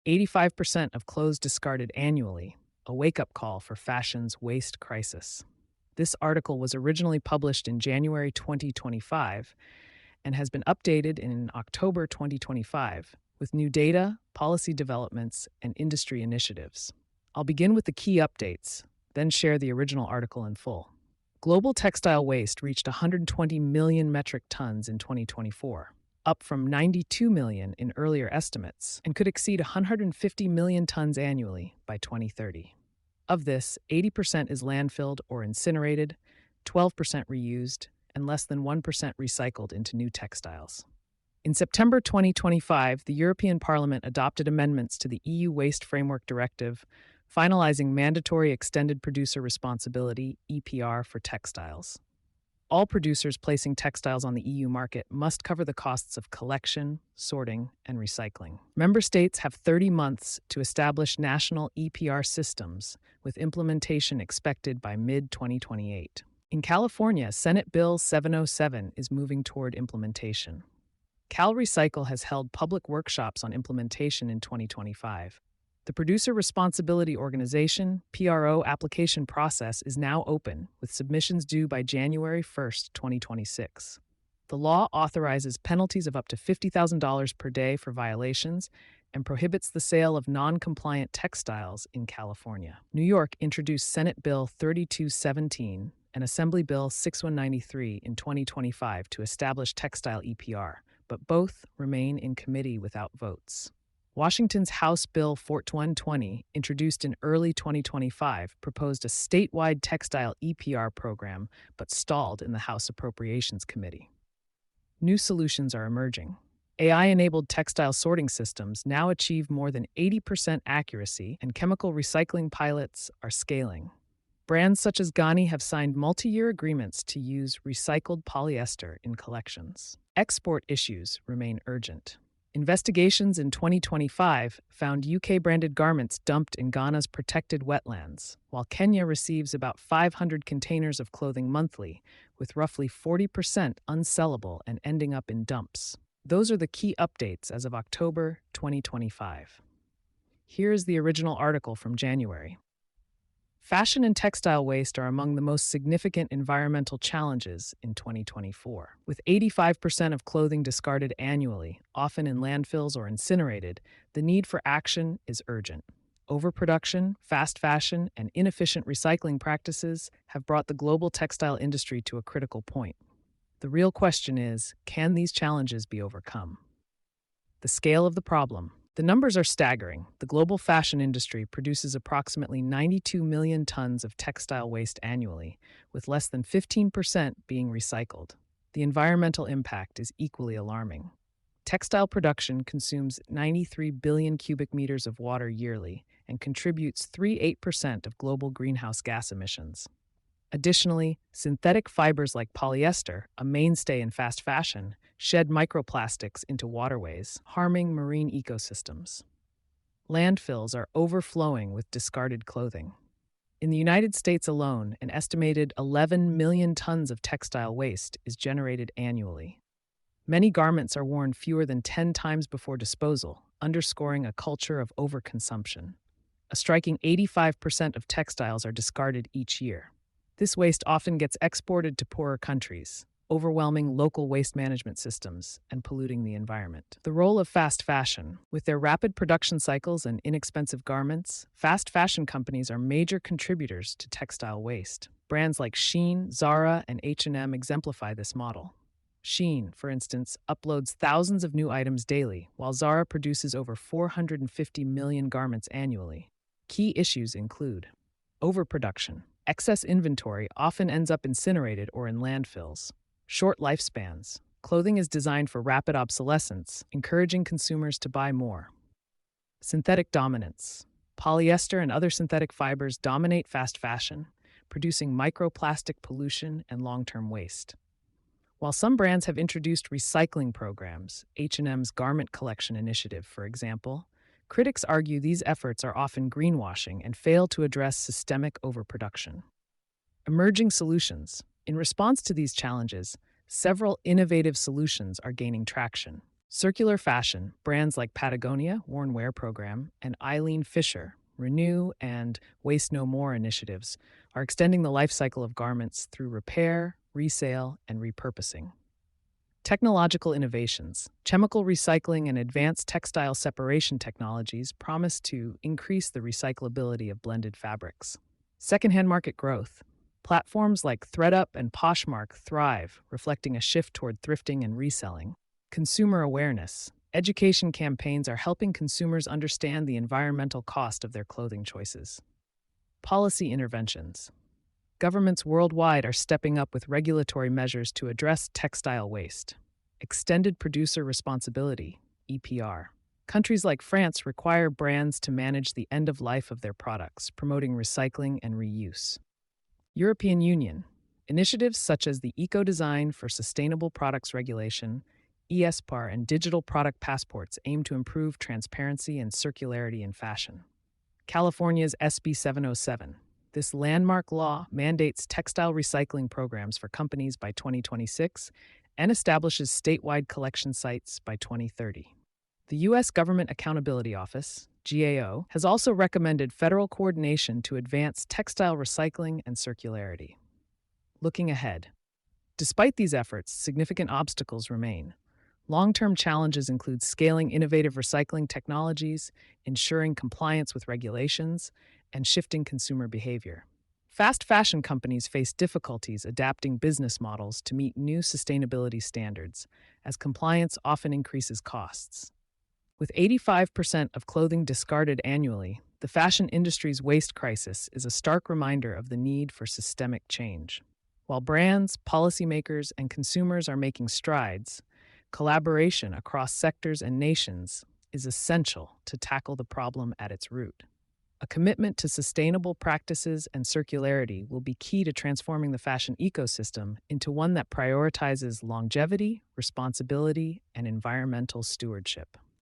85% of clothes discarded annually, a wake-up call for fashion's waste crisis. This article was originally published in January 2025 and has been updated in October 2025 with new data, policy developments, and industry initiatives. I'll begin with the key updates, then share the original article in full. Global textile waste reached 120 million metric tons in 2024, up from 92 million in earlier estimates, and could exceed 150 million tons annually by 2030. Of this, 80% is landfilled or incinerated, 12% reused, and less than 1% recycled into new textiles. In September 2025, the European Parliament adopted amendments to the EU Waste Framework Directive, finalizing mandatory extended producer responsibility (EPR) for textiles. All producers placing textiles on the EU market must cover the costs of collection, sorting, and recycling. Member states have 30 months to establish national EPR systems, with implementation expected by mid-2028. In California, Senate Bill 707 is moving toward implementation. CalRecycle has held public workshops on implementation in 2025. The Producer Responsibility Organization (PRO) application process is now open, with submissions due by January 1, 2026. The law authorizes penalties of up to $50,000 per day for violations and prohibits the sale of non-compliant textiles in California. New York introduced Senate Bill 3217 and Assembly Bill 6193 in 2025 to establish textile EPR, but both remain in committee without votes. Washington's House Bill 4120, introduced in early 2025, proposed a statewide textile EPR program but stalled in the House Appropriations Committee. New solutions are emerging. AI-enabled textile sorting systems now achieve more than 80% accuracy, and chemical recycling pilots are scaling. Brands such as Ghani have signed multi-year agreements to use recycled polyester in collections. Export issues remain urgent. Investigations in 2025 found UK-branded garments dumped in Ghana's protected wetlands, while Kenya receives about 500 containers of clothing monthly, with roughly 40% unsellable and ending up in dumps. Those are the key updates as of October 2025. Here is the original article from January. Fashion and textile waste are among the most significant environmental challenges in 2024. With 85% of clothing discarded annually, often in landfills or incinerated, the need for action is urgent. Overproduction, fast fashion, and inefficient recycling practices have brought the global textile industry to a critical point. The real question is, can these challenges be overcome? The scale of the problem. The numbers are staggering. The global fashion industry produces approximately 92 million tons of textile waste annually, with less than 15% being recycled. The environmental impact is equally alarming. Textile production consumes 93 billion cubic meters of water yearly and contributes 38% of global greenhouse gas emissions. Additionally, synthetic fibers like polyester, a mainstay in fast fashion, shed microplastics into waterways, harming marine ecosystems. Landfills are overflowing with discarded clothing. In the United States alone, an estimated 11 million tons of textile waste is generated annually. Many garments are worn fewer than 10 times before disposal, underscoring a culture of overconsumption. A striking 85% of textiles are discarded each year. This waste often gets exported to poorer countries, overwhelming local waste management systems and polluting the environment. The role of fast fashion. With their rapid production cycles and inexpensive garments, fast fashion companies are major contributors to textile waste. Brands like Shein, Zara, and H&M exemplify this model. Shein, for instance, uploads thousands of new items daily, while Zara produces over 450 million garments annually. Key issues include overproduction. Excess inventory often ends up incinerated or in landfills. Short lifespans. Clothing is designed for rapid obsolescence, encouraging consumers to buy more. Synthetic dominance. Polyester and other synthetic fibers dominate fast fashion, producing microplastic pollution and long-term waste. While some brands have introduced recycling programs, H&M's Garment Collection Initiative, for example, critics argue these efforts are often greenwashing and fail to address systemic overproduction. Emerging solutions. In response to these challenges, several innovative solutions are gaining traction. Circular fashion, brands like Patagonia, Worn Wear Program, and Eileen Fisher, Renew, and Waste No More initiatives are extending the life cycle of garments through repair, resale, and repurposing. Technological innovations, chemical recycling, and advanced textile separation technologies promise to increase the recyclability of blended fabrics. Secondhand market growth. Platforms like ThreadUp and Poshmark thrive, reflecting a shift toward thrifting and reselling. Consumer awareness. Education campaigns are helping consumers understand the environmental cost of their clothing choices. Policy interventions. Governments worldwide are stepping up with regulatory measures to address textile waste. Extended producer responsibility, EPR. Countries like France require brands to manage the end of life of their products, promoting recycling and reuse. European Union. Initiatives such as the Eco-Design for Sustainable Products Regulation, ESPAR, and digital product passports aim to improve transparency and circularity in fashion. California's SB 707. This landmark law mandates textile recycling programs for companies by 2026 and establishes statewide collection sites by 2030. The U.S. Government Accountability Office, GAO, has also recommended federal coordination to advance textile recycling and circularity. Looking ahead. Despite these efforts, significant obstacles remain. Long-term challenges include scaling innovative recycling technologies, ensuring compliance with regulations, and shifting consumer behavior. Fast fashion companies face difficulties adapting business models to meet new sustainability standards, as compliance often increases costs. With 85% of clothing discarded annually, the fashion industry's waste crisis is a stark reminder of the need for systemic change. While brands, policymakers, and consumers are making strides, collaboration across sectors and nations is essential to tackle the problem at its root. A commitment to sustainable practices and circularity will be key to transforming the fashion ecosystem into one that prioritizes longevity, responsibility, and environmental stewardship.